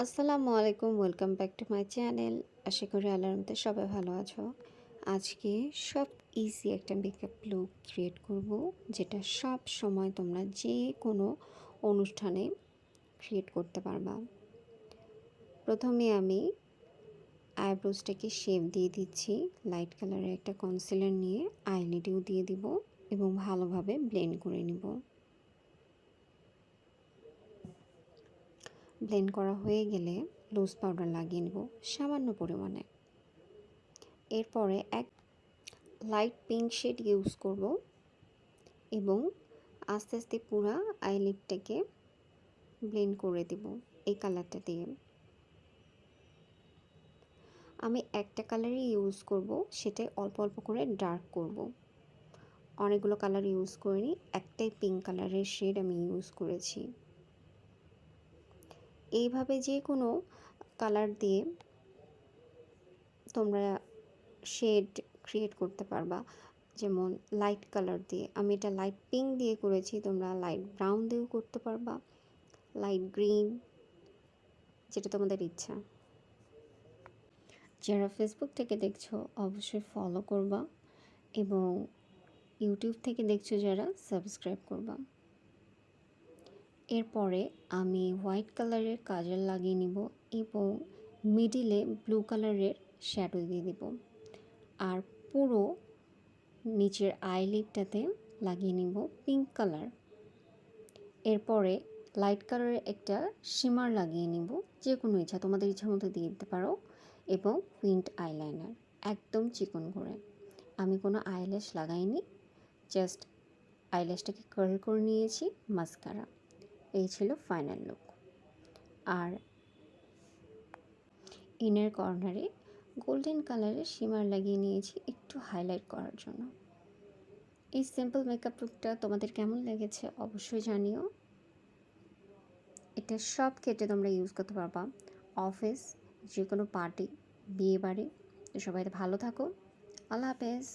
আসসালামু আলাইকুম, welcome back to my channel. আশা করি আল্লাহর রহমতে সবাই ভালো আছো। আজকে সব ইজি একটা মেকআপ লুক ক্রিয়েট করব, যেটা সব সময় তোমরা যে কোনো অনুষ্ঠানে ক্রিয়েট করতে পারবা। প্রথমে আমি আইব্রোসটাকে শেপ দিয়ে দিচ্ছি। লাইট কালারের একটা কনসিলার নিয়ে আইলিডেও দিয়ে দিব এবং ভালোভাবে ব্লেন্ড করে নিব। ব্লেন্ড করা হয়ে গেলে লুজ পাউডার লাগিয়ে নেব সামান্য পরিমাণে। এরপরে এক লাইট পিঙ্ক শেড ইউজ করব এবং আস্তে আস্তে পুরো আইলিডটাকে ব্লেন্ড করে দেব এই কালারটা দিয়ে। আমি একটা কালারই ইউজ করব, সেটাই অল্প অল্প করে ডার্ক করব। অনেকগুলো কালার ইউজ করিনি, একটাই পিঙ্ক কালারের শেড আমি ইউজ করেছি। এইভাবে যে কোনো কালার দিয়ে তোমরা শেড ক্রিয়েট করতে পারবা। যেমন লাইট কালার দিয়ে, আমি এটা লাইট পিঙ্ক দিয়ে করেছি, তোমরা লাইট ব্রাউন দিয়েও করতে পারবা, লাইট গ্রিন, যেটা তোমাদের ইচ্ছা। যারা ফেসবুক থেকে দেখছো অবশ্যই ফলো করবা এবং ইউটিউব থেকে দেখছো যারা সাবস্ক্রাইব করবা। এরপরে আমি হোয়াইট কালারের কাজল লাগিয়ে নিব এবং মিডিলে ব্লু কালারের শ্যাডো দিয়ে দিব, আর পুরো নিচের আইলিডটাতে লাগিয়ে নিব পিঙ্ক কালার। এরপরে লাইট কালারের একটা শিমার লাগিয়ে নিব, যে কোনো ইচ্ছা তোমাদের ইচ্ছা মতো দিয়ে দিতে পারো, এবং উইন্ড আইলাইনার একদম চিকন করে। আমি কোনো আইল্যাশ লাগাইনি, জাস্ট আইল্যাশটাকে কার্ল করে নিয়েছি, মাস্কারা। এই ছিল ফাইনাল লুক। আর ইনার কর্নারে গোল্ডেন কালারের শিমার লাগিয়ে নিয়েছি একটু হাইলাইট করার জন্য। এই সিম্পল মেকআপ লুকটা তোমাদের কেমন লেগেছে অবশ্যই জানিও। এটা সব ক্ষেত্রে তোমরা ইউজ করতে পারবা, অফিস, যে কোনো পার্টি, বিয়ে বাড়ি। তো সবাই ভালো থাকো, আল্লাহ হাফেজ।